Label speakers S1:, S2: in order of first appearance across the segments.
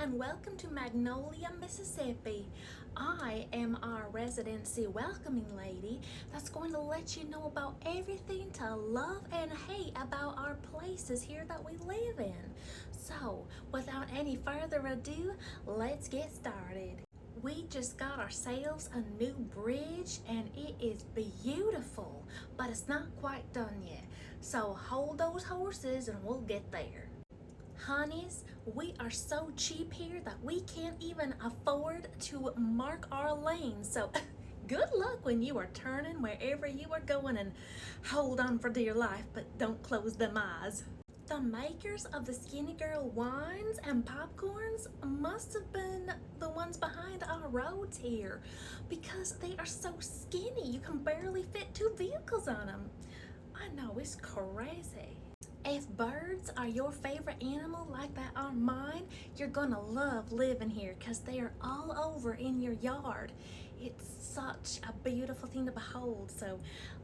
S1: and welcome to Magnolia, Mississippi. I am our residency welcoming lady that's going to let you know about everything to love and hate about our places here that we live in. So, without any further ado, let's get started. We just got ourselves a new bridge and it is beautiful, but it's not quite done yet. So hold those horses and we'll get there. Honeys, we are so cheap here that we can't even afford to mark our lanes. So good luck when you are turning wherever you are going, and hold on for dear life, but don't close them eyes. The makers of the Skinny Girl wines and popcorns must have been the ones behind our roads here, because they are so skinny you can barely fit two vehicles on them. I know, it's crazy. If birds are your favorite animal like that are mine, you're gonna love living here because they are all over in your yard. It's such a beautiful thing to behold, so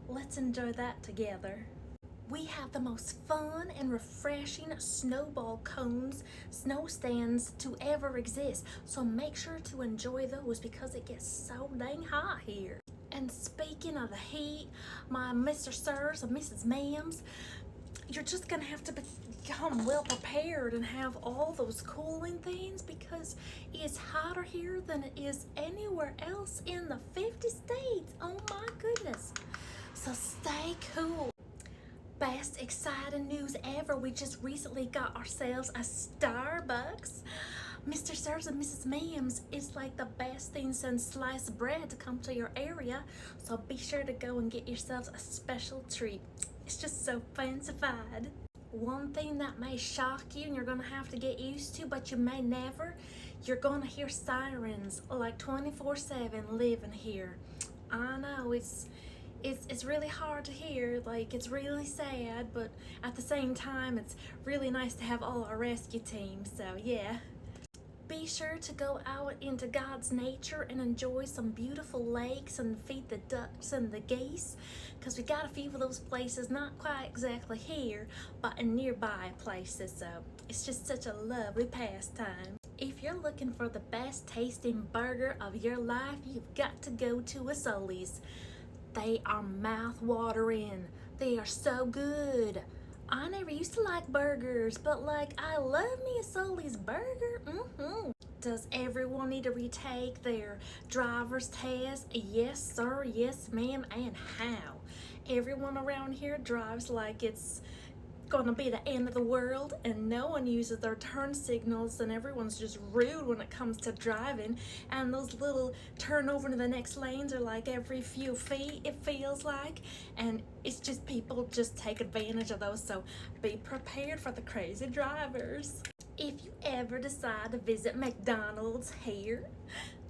S1: let's enjoy that together. We have the most fun and refreshing snowball cones, snow stands to ever exist, so make sure to enjoy those because it gets so dang hot here. And speaking of the heat, my Mr. Sirs and Mrs. Ma'ams, you're just gonna have to become well prepared and have all those cooling things because it's hotter here than it is anywhere else in the 50 states. Oh my goodness. So stay cool. Best exciting news ever. We just recently got ourselves a Starbucks. Mr. Sirs and Mrs. Ma'ams is like the best thing since sliced bread to come to your area. So be sure to go and get yourselves a special treat. It's just so fancified. One thing that may shock you and you're gonna have to get used to, but you may never, you're gonna hear sirens like 24/7 living here. I know it's really hard to hear, like it's really sad, but at the same time it's really nice to have all our rescue teams, so yeah. Be sure to go out into God's nature and enjoy some beautiful lakes and feed the ducks and the geese, because we got a few of those places, not quite exactly here, but in nearby places, so it's just such a lovely pastime. If you're looking for the best tasting burger of your life, you've got to go to Asoli's. They are mouth-watering. They are so good. I never used to like burgers, but I love me a Sully's burger. Does everyone need to retake their driver's test? Yes, sir. Yes, ma'am. And how? Everyone around here drives like it's gonna be the end of the world, and no one uses their turn signals, and everyone's just rude when it comes to driving, and those little turn over to the next lanes are like every few feet, it feels like, and it's just people just take advantage of those, so be prepared for the crazy drivers. If you ever decide to visit McDonald's here,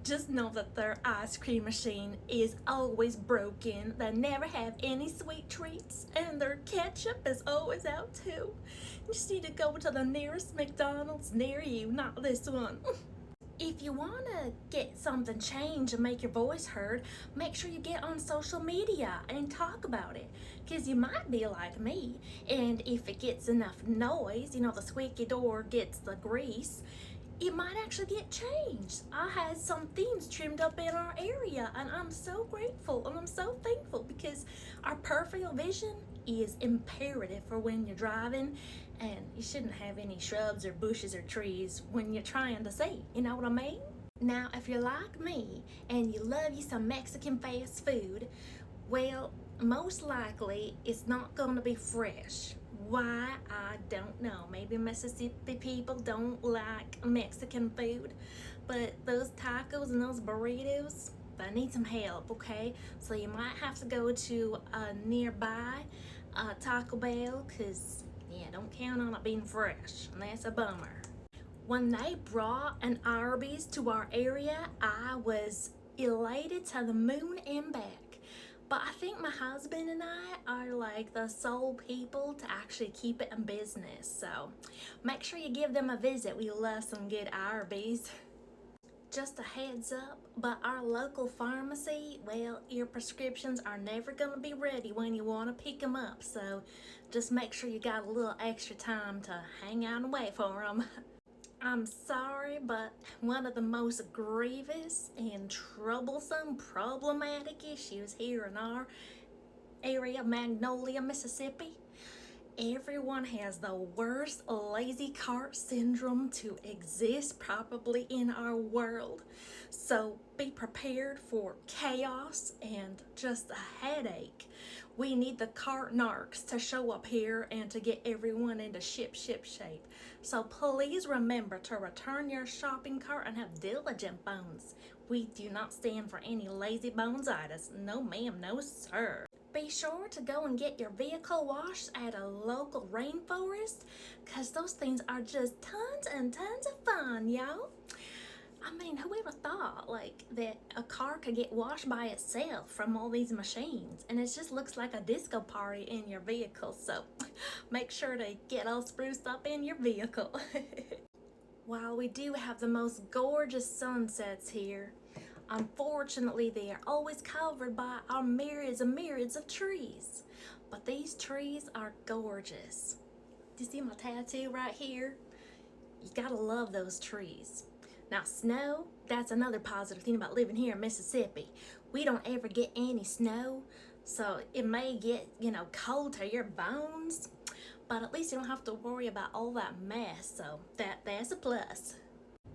S1: just know that their ice cream machine is always broken. They never have any sweet treats, and their ketchup is always out too. You just need to go to the nearest McDonald's near you, not this one. If you want to get something changed and make your voice heard, make sure you get on social media and talk about it, because you might be like me, and if it gets enough noise, the squeaky door gets the grease, it might actually get changed. I had some things trimmed up in our area, and I'm so grateful and I'm so thankful, because our peripheral vision is imperative for when you're driving, and you shouldn't have any shrubs or bushes or trees when you're trying to see, you know what I mean? Now, if you're like me and you love you some Mexican fast food, well, most likely it's not gonna be fresh. Why? I don't know. Maybe Mississippi people don't like Mexican food, but those tacos and those burritos, they need some help, okay? So you might have to go to a nearby Taco Bell, because, yeah, don't count on it being fresh, and that's a bummer. When they brought an Arby's to our area, I was elated to the moon and back. But I think my husband and I are like the sole people to actually keep it in business. So make sure you give them a visit. We love some good Arby's. Just a heads up, but our local pharmacy, well, your prescriptions are never going to be ready when you want to pick them up. So just make sure you got a little extra time to hang out and wait for them. I I'm sorry, but one of the most grievous and troublesome, problematic issues here in our area, Magnolia, Mississippi, everyone has the worst lazy cart syndrome to exist probably in our world. So be prepared for chaos and just a headache. We need the cart narcs to show up here and to get everyone into ship shape. So please remember to return your shopping cart and have diligent bones. We do not stand for any lazy bonesitis. No ma'am, no sir. Be sure to go and get your vehicle washed at a local rainforest, because those things are just tons and tons of fun, y'all. I mean, whoever thought like that a car could get washed by itself from all these machines, and it just looks like a disco party in your vehicle. So make sure to get all spruced up in your vehicle. While we do have the most gorgeous sunsets here, unfortunately, they are always covered by our myriads and myriads of trees. But these trees are gorgeous. Do you see my tattoo right here? You gotta love those trees. Now, snow, that's another positive thing about living here in Mississippi. We don't ever get any snow, so it may get, cold to your bones, but at least you don't have to worry about all that mess, so that's a plus.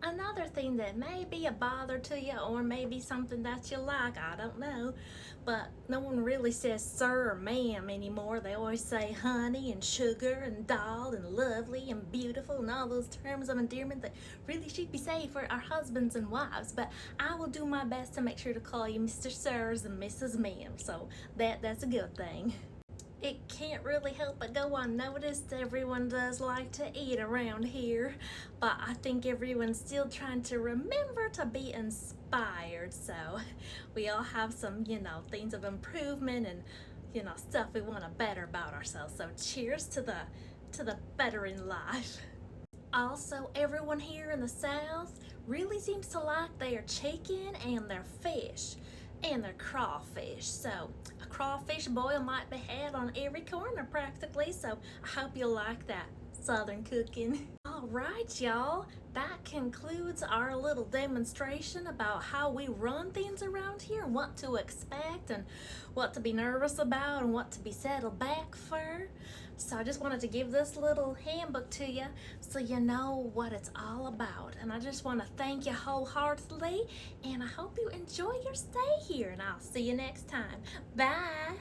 S1: Another thing that may be a bother to you, or maybe something that you like, I don't know, but no one really says sir or ma'am anymore. They always say honey and sugar and doll and lovely and beautiful and all those terms of endearment that really should be said for our husbands and wives. But I will do my best to make sure to call you Mr. Sirs and Mrs. Ma'am, so that's a good thing. It can't really help but go unnoticed. Everyone does like to eat around here, but I think everyone's still trying to remember to be inspired. So we all have some, things of improvement and, stuff we want to better about ourselves. So cheers to the bettering life. Also, everyone here in the South really seems to like their chicken and their fish and their crawfish. So a crawfish boil might be had on every corner practically, so I hope you like that Southern cooking. All right, y'all, that concludes our little demonstration about how we run things around here and what to expect and what to be nervous about and what to be settled back for. So I just wanted to give this little handbook to you so you know what it's all about. And I just want to thank you wholeheartedly, and I hope you enjoy your stay here, and I'll see you next time. Bye.